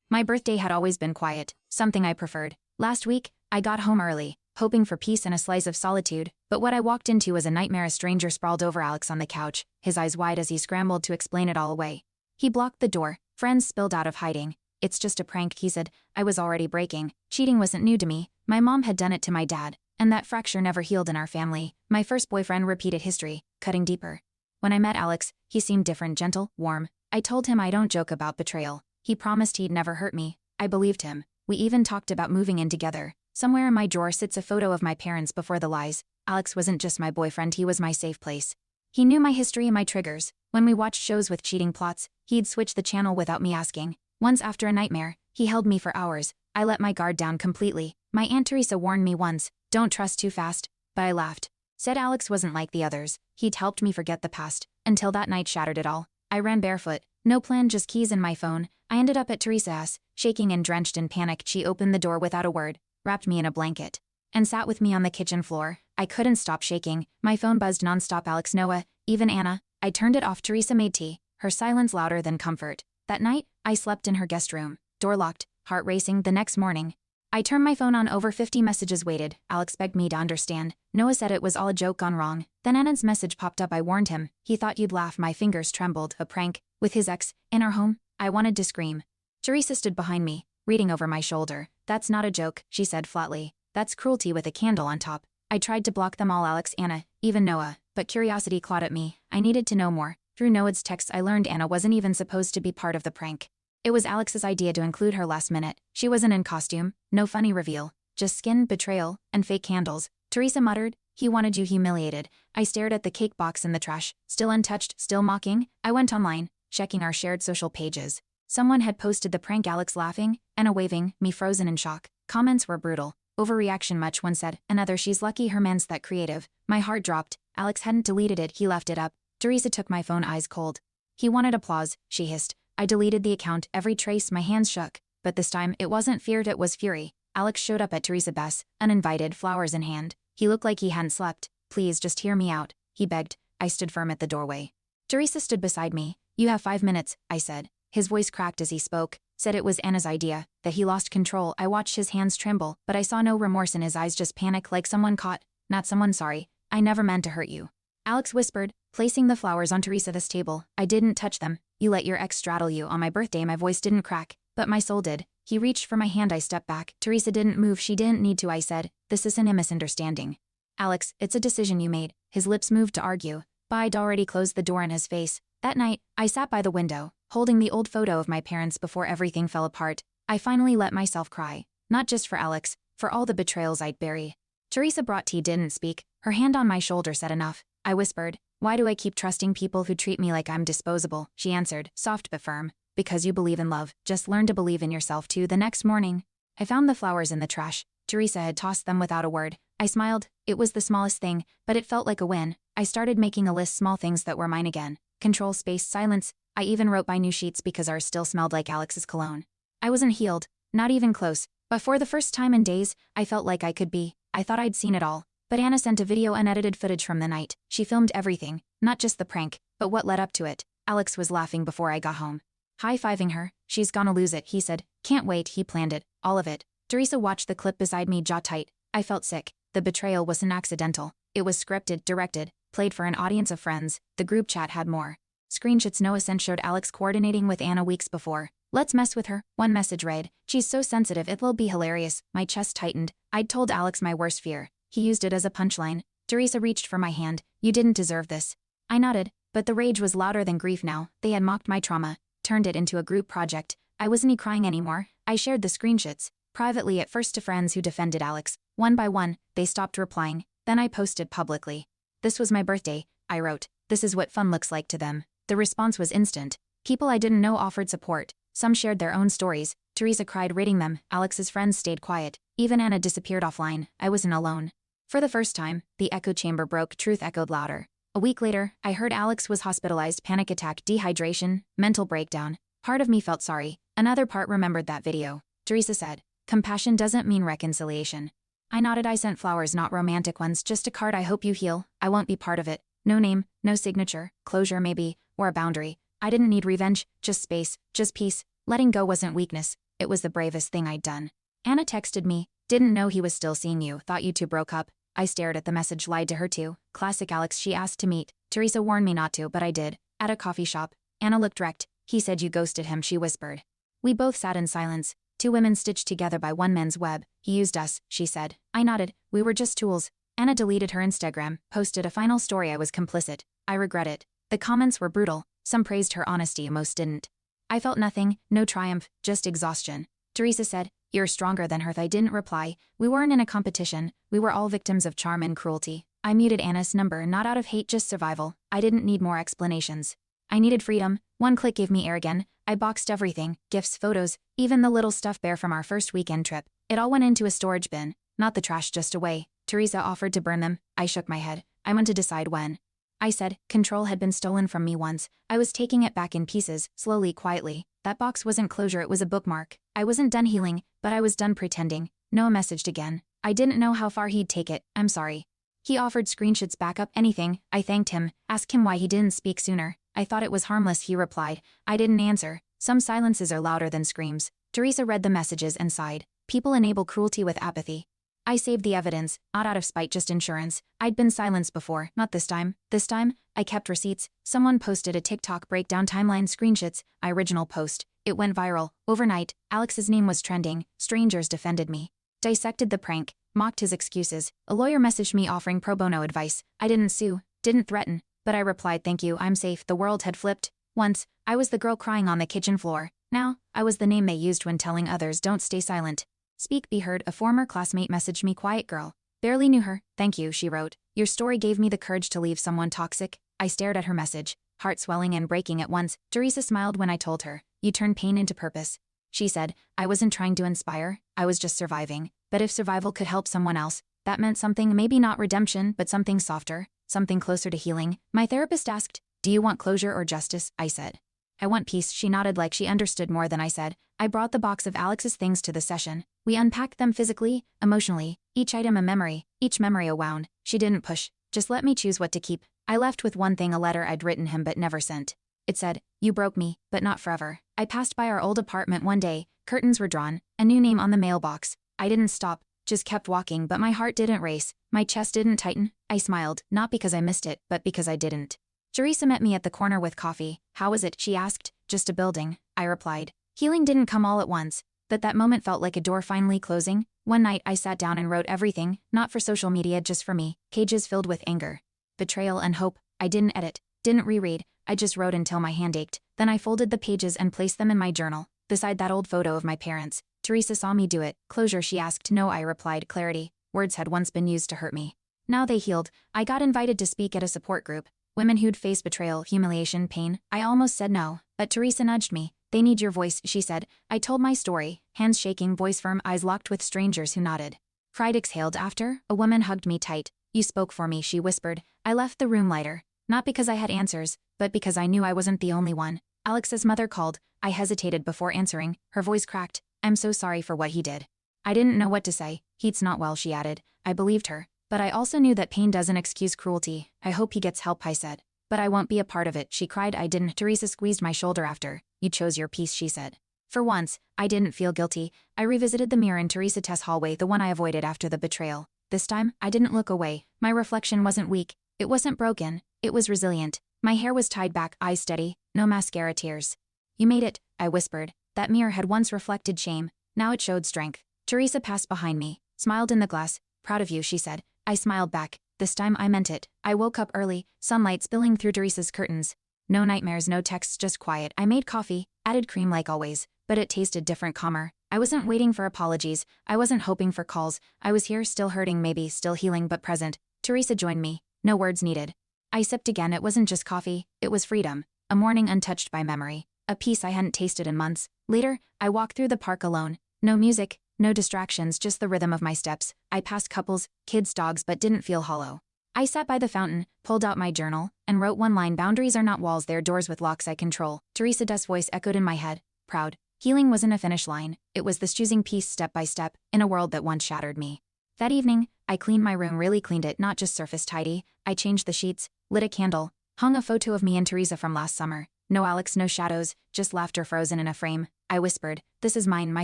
My birthday had always been quiet, something I preferred. Last week, I got home early, hoping for peace and a slice of solitude, but what I walked into was a nightmare. A stranger sprawled over Alex on the couch, his eyes wide as he scrambled to explain it all away. He blocked the door, friends spilled out of hiding. "It's just a prank," he said. I was already breaking. Cheating wasn't new to me. My mom had done it to my dad, and that fracture never healed in our family. My first boyfriend repeated history, cutting deeper. When I met Alex, he seemed different, gentle, warm. I told him I don't joke about betrayal. He promised he'd never hurt me. I believed him. We even talked about moving in together. Somewhere in my drawer sits a photo of my parents before the lies. Alex wasn't just my boyfriend, he was my safe place. He knew my history and my triggers. When we watched shows with cheating plots, he'd switch the channel without me asking. Once after a nightmare, he held me for hours. I let my guard down completely. My Aunt Teresa warned me once, "Don't trust too fast," but I laughed. Said Alex wasn't like the others. He'd helped me forget the past, until that night shattered it all. I ran barefoot. No plan, just keys and my phone. I ended up at Teresa's, shaking and drenched in panic. She opened the door without a word, wrapped me in a blanket, and sat with me on the kitchen floor. I couldn't stop shaking. My phone buzzed nonstop. Alex, Noah, even Anna. I turned it off. Teresa made tea, her silence louder than comfort. That night, I slept in her guest room, door locked, heart racing. The next morning, I turned my phone on. Over 50 messages waited. Alex begged me to understand. Noah said it was all a joke gone wrong. Then Anna's message popped up. I warned him. He thought you'd laugh. My fingers trembled. A prank? With his ex? In our home? I wanted to scream. Teresa stood behind me, reading over my shoulder. "That's not a joke," she said flatly. "That's cruelty with a candle on top." I tried to block them all, Alex, Anna, even Noah, but curiosity clawed at me. I needed to know more. Through Noah's texts I learned Anna wasn't even supposed to be part of the prank. It was Alex's idea to include her last minute. She wasn't in costume, no funny reveal, just skin, betrayal, and fake candles. Teresa muttered, "He wanted you humiliated." I stared at the cake box in the trash, still untouched, still mocking. I went online, checking our shared social pages. Someone had posted the prank, Alex laughing, Anna waving, me frozen in shock. Comments were brutal. Overreaction much, one said. Another, "She's lucky her man's that creative." My heart dropped. Alex hadn't deleted it, he left it up. Teresa took my phone, eyes cold. "He wanted applause," she hissed. I deleted the account, every trace. My hands shook. But this time, it wasn't fear, it was fury. Alex showed up at Teresa Bess, uninvited, flowers in hand. He looked like he hadn't slept. "Please, just hear me out," he begged. I stood firm at the doorway. Teresa stood beside me. "You have 5 minutes," I said. His voice cracked as he spoke. Said it was Anna's idea, that he lost control. I watched his hands tremble, but I saw no remorse in his eyes, just panic, like someone caught. "Not someone, sorry. I never meant to hurt you." Alex whispered, placing the flowers on Teresa's table. "I didn't touch them. You let your ex straddle you on my birthday." My voice didn't crack, but my soul did. He reached for my hand. I stepped back. Teresa didn't move. She didn't need to, I said. "This isn't a misunderstanding, Alex, it's a decision you made." His lips moved to argue, but I'd already closed the door in his face. That night, I sat by the window, holding the old photo of my parents before everything fell apart. I finally let myself cry. Not just for Alex, for all the betrayals I'd bury. Teresa brought tea, didn't speak. Her hand on my shoulder said enough. I whispered, "Why do I keep trusting people who treat me like I'm disposable?" She answered, soft but firm, "Because you believe in love. Just learn to believe in yourself too." The next morning, I found the flowers in the trash. Teresa had tossed them without a word. I smiled. It was the smallest thing, but it felt like a win. I started making a list, small things that were mine again. Control, space, silence. I even wrote buy new sheets because ours still smelled like Alex's cologne. I wasn't healed, not even close, but for the first time in days, I felt like I could be. I thought I'd seen it all. But Anna sent a video, unedited footage from the night. She filmed everything, not just the prank, but what led up to it. Alex was laughing before I got home. High-fiving her. "She's gonna lose it," he said. "Can't wait." He planned it, all of it. Teresa watched the clip beside me, jaw tight. I felt sick. The betrayal wasn't accidental. It was scripted, directed, played for an audience of friends. The group chat had more screenshots Noah sent showed Alex coordinating with Anna weeks before. "Let's mess with her," one message read. "She's so sensitive, it'll be hilarious." My chest tightened. I'd told Alex my worst fear. He used it as a punchline. Teresa reached for my hand. "You didn't deserve this." I nodded, but the rage was louder than grief now. They had mocked my trauma, turned it into a group project. I wasn't crying anymore. I shared the screenshots, privately at first to friends who defended Alex. One by one, they stopped replying. Then I posted publicly. "This was my birthday," I wrote. "This is what fun looks like to them." The response was instant. People I didn't know offered support. Some shared their own stories. Teresa cried reading them. Alex's friends stayed quiet. Even Anna disappeared offline. I wasn't alone. For the first time, the echo chamber broke. Truth echoed louder. A week later, I heard Alex was hospitalized, panic attack, dehydration, mental breakdown. Part of me felt sorry. Another part remembered that video. Teresa said, "Compassion doesn't mean reconciliation." I nodded. I sent flowers, not romantic ones, just a card. "I hope you heal. I won't be part of it." No name, no signature, closure maybe, or a boundary. I didn't need revenge, just space, just peace. Letting go wasn't weakness. It was the bravest thing I'd done. Anna texted me, didn't know he was still seeing you, thought you two broke up. I stared at the message, lied to her too. Classic Alex. She asked to meet. Teresa warned me not to, but I did. At a coffee shop. Anna looked wrecked. He said you ghosted him, she whispered. We both sat in silence. Two women stitched together by one man's web. He used us, she said. I nodded. We were just tools. Anna deleted her Instagram, posted a final story. I was complicit. I regret it. The comments were brutal. Some praised her honesty, most didn't. I felt nothing, no triumph, just exhaustion. Teresa said, you're stronger than her. I didn't reply. We weren't in a competition. We were all victims of charm and cruelty. I muted Anna's number, not out of hate, just survival. I didn't need more explanations. I needed freedom. One click gave me air again. I boxed everything, gifts, photos, even the little stuffed bear from our first weekend trip. It all went into a storage bin. Not the trash, just away. Teresa offered to burn them. I shook my head. I went to decide when. I said, control had been stolen from me once. I was taking it back in pieces, slowly, quietly. That box wasn't closure, it was a bookmark. I wasn't done healing, but I was done pretending. Noah messaged again. I didn't know how far he'd take it. I'm sorry. He offered screenshots, backup, anything. I thanked him, asked him why he didn't speak sooner. I thought it was harmless, he replied. I didn't answer. Some silences are louder than screams. Teresa read the messages and sighed. People enable cruelty with apathy. I saved the evidence, not out of spite, just insurance. I'd been silenced before, not this time. This time, I kept receipts. Someone posted a TikTok breakdown timeline, screenshots, original post. It went viral. Overnight, Alex's name was trending. Strangers defended me. Dissected the prank, mocked his excuses. A lawyer messaged me offering pro bono advice. I didn't sue, didn't threaten, but I replied, thank you, I'm safe. The world had flipped. Once, I was the girl crying on the kitchen floor. Now, I was the name they used when telling others, don't stay silent. Speak, be heard. A former classmate messaged me, quiet girl. Barely knew her. Thank you, she wrote. Your story gave me the courage to leave someone toxic. I stared at her message, heart swelling and breaking at once. Teresa smiled when I told her, you turn pain into purpose. She said, I wasn't trying to inspire, I was just surviving. But if survival could help someone else, that meant something, maybe not redemption, but something softer, something closer to healing. My therapist asked, do you want closure or justice? I said, I want peace. She nodded like she understood more than I said. I brought the box of Alex's things to the session. We unpacked them physically, emotionally, each item a memory, each memory a wound. She didn't push, just let me choose what to keep. I left with one thing, a letter I'd written him but never sent. It said, you broke me, but not forever. I passed by our old apartment one day, curtains were drawn, a new name on the mailbox. I didn't stop, just kept walking, but my heart didn't race, my chest didn't tighten. I smiled, not because I missed it, but because I didn't. Teresa met me at the corner with coffee. How was it? She asked. Just a building, I replied. Healing didn't come all at once, but that moment felt like a door finally closing. One night I sat down and wrote everything, not for social media, just for me. Pages filled with anger, betrayal and hope. I didn't edit, didn't reread, I just wrote until my hand ached. Then I folded the pages and placed them in my journal, beside that old photo of my parents. Teresa saw me do it. Closure, she asked. No, I replied. Clarity. Words had once been used to hurt me. Now they healed. I got invited to speak at a support group. Women who'd faced betrayal, humiliation, pain. I almost said no, but Teresa nudged me. They need your voice, she said. I told my story, hands shaking, voice firm, eyes locked with strangers who nodded. Pride exhaled. After, a woman hugged me tight. You spoke for me, she whispered. I left the room lighter. Not because I had answers, but because I knew I wasn't the only one. Alex's mother called. I hesitated before answering. Her voice cracked. I'm so sorry for what he did. I didn't know what to say. He's not well, she added. I believed her. But I also knew that pain doesn't excuse cruelty. I hope he gets help, I said. But I won't be a part of it, she cried. I didn't. Teresa squeezed my shoulder after. You chose your peace, she said. For once, I didn't feel guilty. I revisited the mirror in Teresa T's hallway, the one I avoided after the betrayal. This time, I didn't look away. My reflection wasn't weak. It wasn't broken. It was resilient. My hair was tied back, eyes steady, no mascara, tears. You made it, I whispered. That mirror had once reflected shame. Now it showed strength. Teresa passed behind me, smiled in the glass. Proud of you, she said. I smiled back. This time I meant it. I woke up early, sunlight spilling through Teresa's curtains. No nightmares, no texts, just quiet. I made coffee, added cream like always, but it tasted different, calmer. I wasn't waiting for apologies. I wasn't hoping for calls. I was here, still hurting, maybe, still healing, but present. Teresa joined me. No words needed. I sipped again. It wasn't just coffee. It was freedom. A morning untouched by memory. A peace I hadn't tasted in months. Later, I walked through the park alone. No music, no distractions, just the rhythm of my steps. I passed couples, kids, dogs, but didn't feel hollow. I sat by the fountain, pulled out my journal, and wrote one line. Boundaries are not walls, they're doors with locks I control. Teresa T's voice echoed in my head. Proud. Healing wasn't a finish line. It was the choosing peace step by step, in a world that once shattered me. That evening, I cleaned my room, really cleaned it, not just surface tidy. I changed the sheets, lit a candle, hung a photo of me and Teresa from last summer. No Alex, no shadows, just laughter frozen in a frame. I whispered, "This is mine, my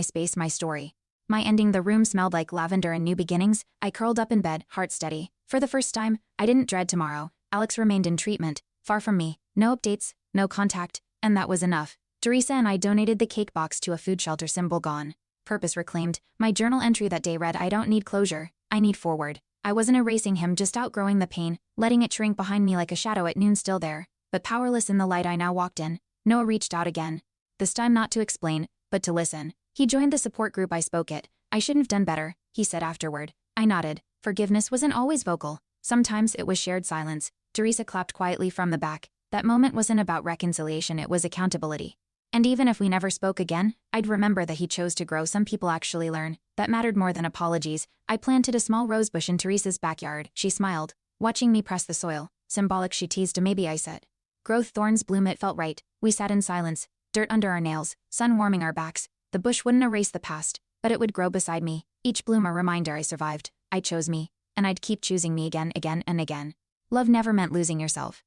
space, my story." My ending, the room smelled like lavender and new beginnings. I curled up in bed, heart steady. For the first time, I didn't dread tomorrow. Alex remained in treatment, far from me. No updates, no contact, and that was enough. Teresa and I donated the cake box to a food shelter, symbol gone. Purpose reclaimed. My journal entry that day read, "I don't need closure, I need forward." I wasn't erasing him, just outgrowing the pain, letting it shrink behind me like a shadow at noon, still there, but powerless in the light I now walked in. Noah reached out again. This time not to explain, but to listen. He joined the support group I spoke at. "I shouldn't have done better," he said afterward. I nodded. Forgiveness wasn't always vocal. Sometimes it was shared silence. Teresa clapped quietly from the back. That moment wasn't about reconciliation, it was accountability. And even if we never spoke again, I'd remember that he chose to grow. Some people actually learn. That mattered more than apologies. I planted a small rosebush in Teresa's backyard. She smiled, watching me press the soil. Symbolic, she teased. "Maybe," I said. Growth, thorns bloom, it felt right. We sat in silence, dirt under our nails, sun warming our backs. The bush wouldn't erase the past, but it would grow beside me. Each bloom a reminder I survived. I chose me, and I'd keep choosing me again, and again. Love never meant losing yourself.